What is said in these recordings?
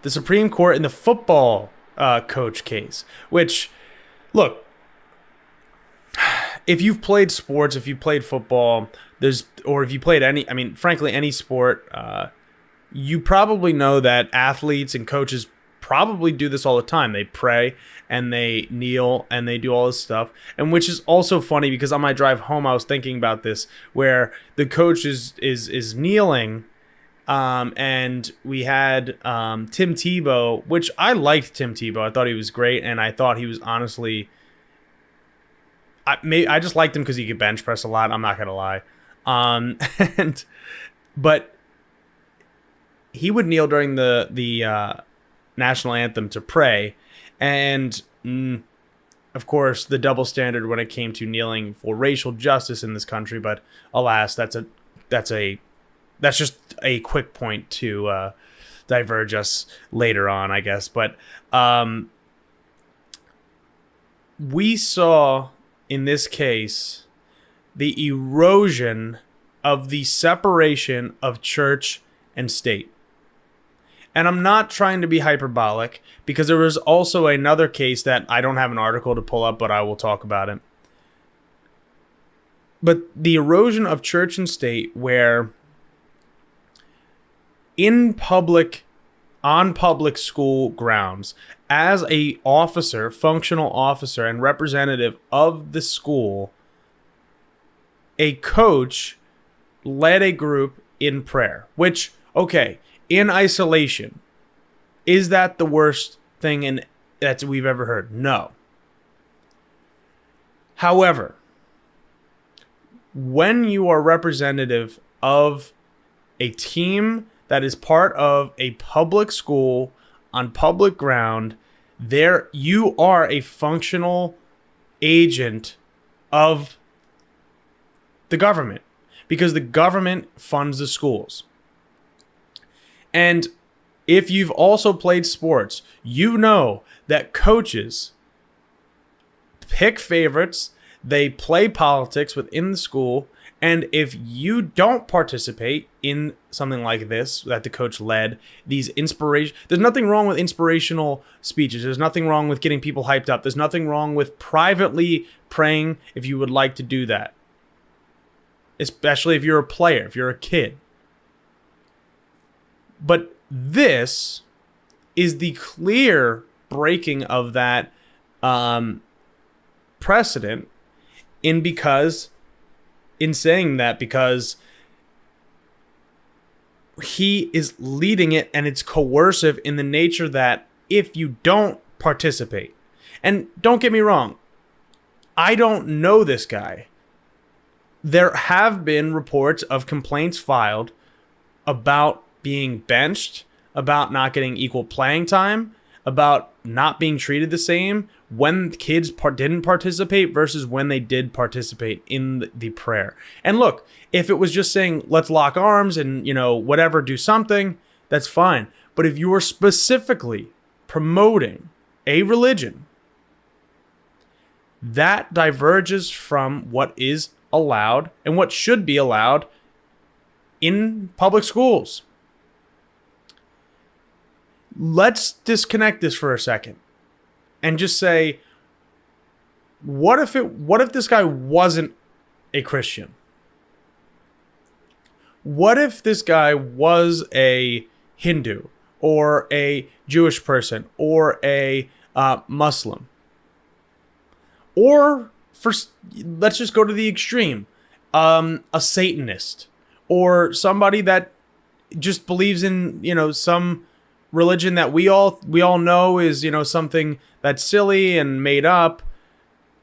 the Supreme Court in the football coach case, which, look, if you've played sports, if you played football, or if you played frankly, any sport, you probably know that athletes and coaches probably do this all the time. They pray and they kneel and they do all this stuff. And which is also funny because on my drive home, I was thinking about this, where the coach is kneeling. And we had Tim Tebow, which I liked Tim Tebow. I thought he was great, and I thought he was honestly... I just liked him because he could bench press a lot. I'm not gonna lie, but he would kneel during the national anthem to pray, and of course the double standard when it came to kneeling for racial justice in this country. But alas, that's just a quick point to diverge us later on, I guess. But we saw, in this case, the erosion of the separation of church and state. And I'm not trying to be hyperbolic, because there was also another case that I don't have an article to pull up, but I will talk about it. But the erosion of church and state, where on public school grounds, as a officer, functional officer and representative of the school, a coach led a group in prayer, which, okay, in isolation, is that the worst thing that we've ever heard? No. However, when you are representative of a team that is part of a public school on public ground, there you are a functional agent of the government, because the government funds the schools. And if you've also played sports, you know that coaches pick favorites, they play politics within the school, and if you don't participate in something like this that the coach led, there's nothing wrong with inspirational speeches. There's nothing wrong with getting people hyped up. There's nothing wrong with privately praying if you would like to do that, especially if you're a player, if you're a kid. But this is the clear breaking of that precedent because he is leading it, and it's coercive in the nature that if you don't participate, and don't get me wrong, I don't know this guy. There have been reports of complaints filed about being benched, about not getting equal playing time, about not being treated the same when kids didn't participate versus when they did participate in the prayer. And look, if it was just saying, let's lock arms and, whatever, do something, that's fine. But if you are specifically promoting a religion, that diverges from what is allowed and what should be allowed in public schools. Let's disconnect this for a second and just say, what if this guy wasn't a Christian? What if this guy was a Hindu or a Jewish person or a Muslim? Or let's just go to the extreme, a Satanist, or somebody that just believes in, some religion that we all know is, something that's silly and made up,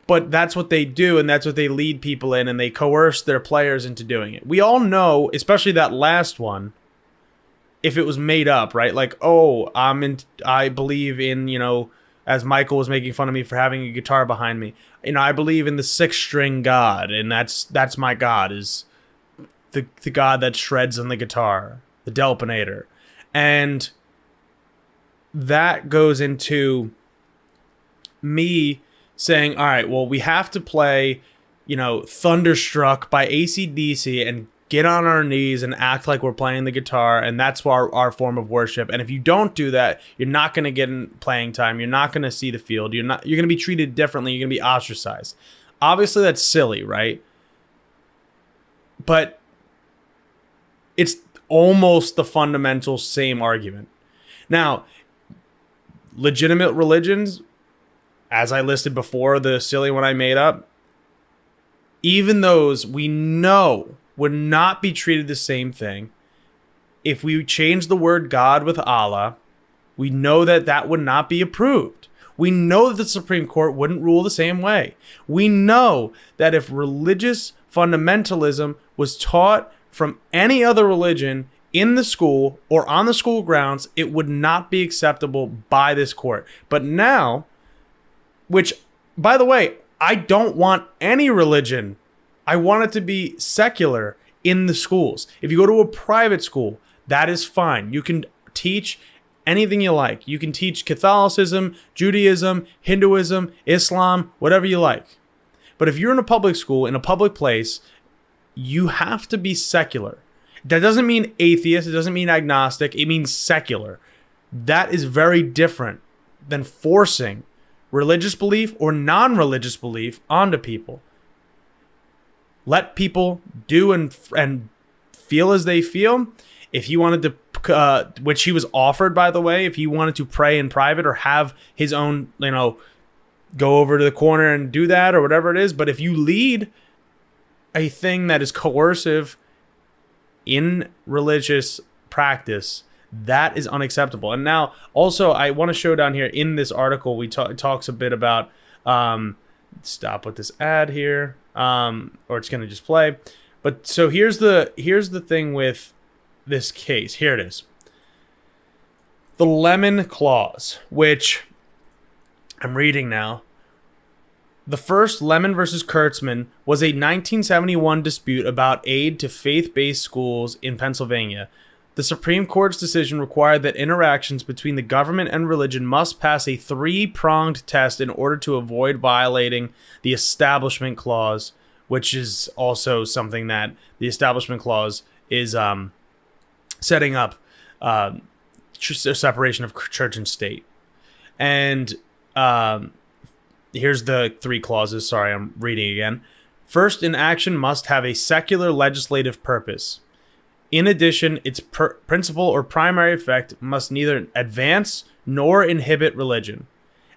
but that's what they do, and that's what they lead people in, and they coerce their players into doing it. We all know, especially that last one, if it was made up, right? Like, I believe in, as Michael was making fun of me for having a guitar behind me, I believe in the 6-string God, and that's my God, is the God that shreds on the guitar, the Delpinator. And that goes into me saying, all right, well, we have to play, Thunderstruck by AC/DC and get on our knees and act like we're playing the guitar, and that's our form of worship. And if you don't do that, you're not going to get in playing time. You're not going to see the field. You're going to be treated differently. You're going to be ostracized. Obviously, that's silly, right? But it's almost the fundamental same argument. Now, legitimate religions, as I listed before, the silly one I made up, even those we know would not be treated the same thing. If we change the word God with Allah, we know that that would not be approved. We know that the Supreme Court wouldn't rule the same way. We know that if religious fundamentalism was taught from any other religion in the school or on the school grounds, it would not be acceptable by this court. But now, which, by the way, I don't want any religion. I want it to be secular in the schools. If you go to a private school, that is fine. You can teach anything you like. You can teach Catholicism, Judaism, Hinduism, Islam, whatever you like. But if you're in a public school, in a public place, you have to be secular. That doesn't mean atheist. It doesn't mean agnostic. It means secular. That is very different than forcing religious belief or non-religious belief onto people. Let people do and feel as they feel. If he wanted to, which he was offered, by the way, if he wanted to pray in private or have his own, go over to the corner and do that or whatever it is. But if you lead a thing that is coercive in religious practice, that is unacceptable. And now, also, I want to show down here in this article, it talks a bit about, stop with this ad here, or it's going to just play. But so here's the thing with this case. Here it is. The Lemon Clause, which I'm reading now. The first, Lemon versus Kurtzman, was a 1971 dispute about aid to faith-based schools in Pennsylvania. The Supreme Court's decision required that interactions between the government and religion must pass a three-pronged test in order to avoid violating the Establishment Clause, which is also something that the Establishment Clause is setting up separation of church and state. And here's the three clauses. Sorry, I'm reading again. First, an action must have a secular legislative purpose. In addition, its principal or primary effect must neither advance nor inhibit religion,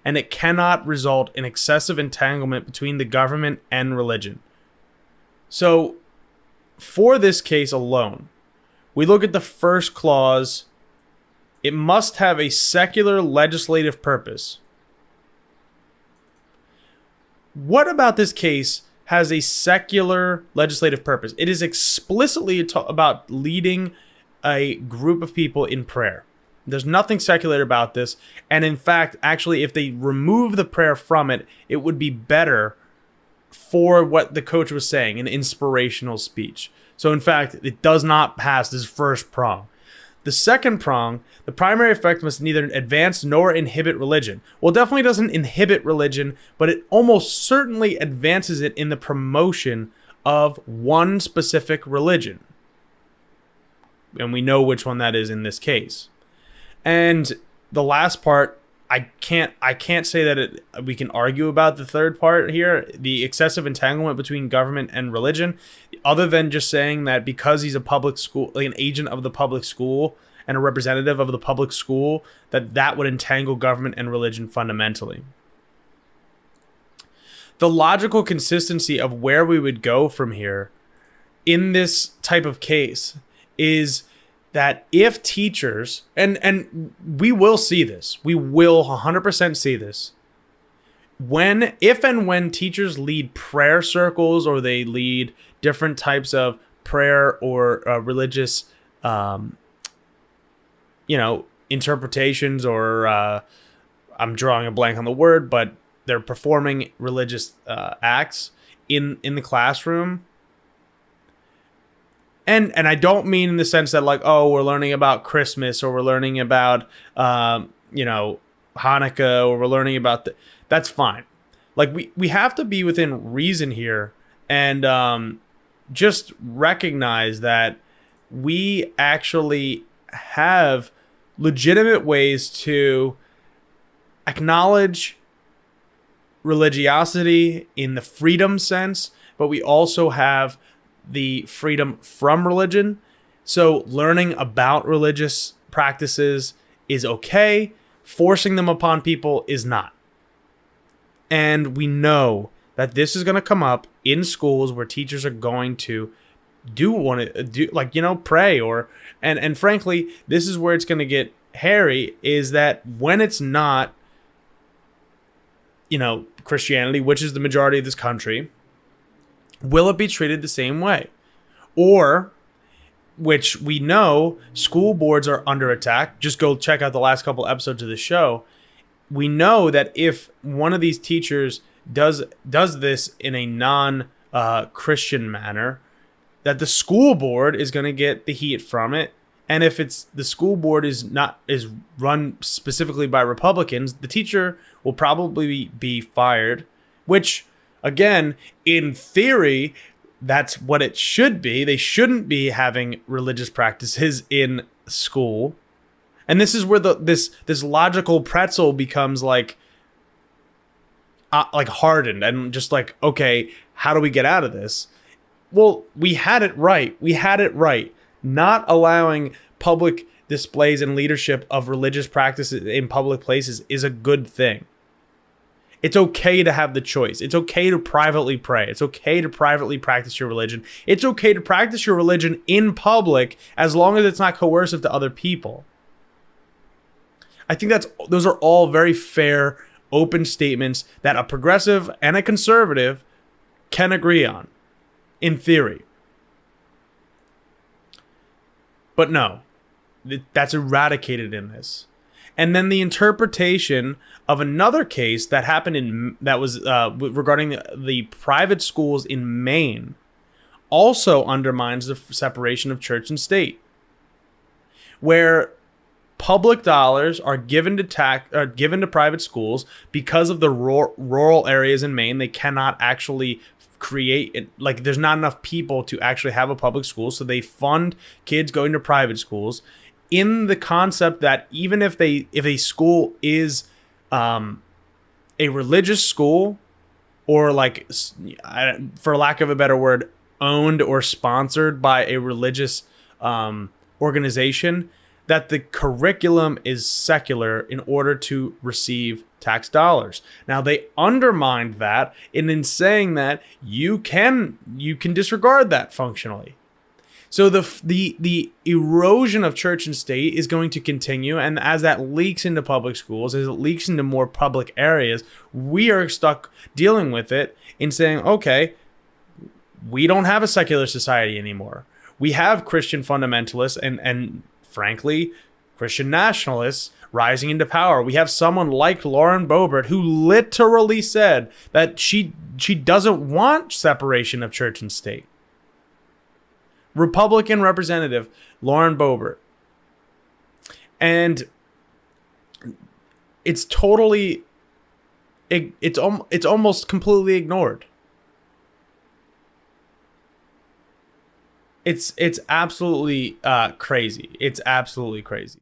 and it cannot result in excessive entanglement between the government and religion. So, for this case alone, we look at the first clause. It must have a secular legislative purpose. What about this case has a secular legislative purpose? It is explicitly about leading a group of people in prayer. There's nothing secular about this. And in fact, actually, if they remove the prayer from it, it would be better for what the coach was saying, an inspirational speech. So in fact, it does not pass this first prong. The second prong, the primary effect must neither advance nor inhibit religion. Well, it definitely doesn't inhibit religion, but it almost certainly advances it in the promotion of one specific religion. And we know which one that is in this case. And the last part, I can't say that we can argue about the third part here, the excessive entanglement between government and religion, other than just saying that because he's a public school, like an agent of the public school and a representative of the public school, that would entangle government and religion fundamentally. The logical consistency of where we would go from here in this type of case is that if teachers, and we will see this, we will 100% see this, if and when teachers lead prayer circles or they lead different types of prayer or religious, interpretations, or I'm drawing a blank on the word, but they're performing religious acts in the classroom. And I don't mean in the sense that we're learning about Christmas or we're learning about, Hanukkah, or we're learning about that's fine. We have to be within reason here. And just recognize that we actually have legitimate ways to acknowledge religiosity in the freedom sense, but we also have the freedom from religion. So learning about religious practices is okay. Forcing them upon people is not. And we know that this is going to come up in schools where teachers are going to pray, and frankly, this is where it's going to get hairy, is that when it's not, Christianity, which is the majority of this country, will it be treated the same way? Or, which we know school boards are under attack. Just go check out the last couple episodes of the show. We know that if one of these teachers does this in a non-Christian manner, that the school board is going to get the heat from it. And if it's the school board is run specifically by Republicans, the teacher will probably be fired, which, again, in theory, that's what it should be. They shouldn't be having religious practices in school. And this is where this logical pretzel becomes like hardened and just like, okay, how do we get out of this? Well, we had it right. Not allowing public displays and leadership of religious practices in public places is a good thing. It's okay to have the choice. It's okay to privately pray. It's okay to privately practice your religion. It's okay to practice your religion in public as long as it's not coercive to other people. I think those are all very fair, open statements that a progressive and a conservative can agree on, in theory. But no, that's eradicated in this. And then the interpretation of another case that happened that was regarding the private schools in Maine also undermines the separation of church and state, where public dollars are given to private schools because of the rural areas in Maine. They cannot actually create it, like there's not enough people to actually have a public school, so they fund kids going to private schools, in the concept that even if a school is a religious school, or like, for lack of a better word, owned or sponsored by a religious organization, that the curriculum is secular in order to receive tax dollars. Now, they undermined that in saying that you can disregard that functionally. So the erosion of church and state is going to continue, and as that leaks into public schools, as it leaks into more public areas, we are stuck dealing with it in saying, okay, we don't have a secular society anymore. We have Christian fundamentalists and frankly, Christian nationalists rising into power. We have someone like Lauren Boebert who literally said that she doesn't want separation of church and state. Republican Representative Lauren Boebert. And it's totally, it's almost completely ignored. It's absolutely crazy. It's absolutely crazy.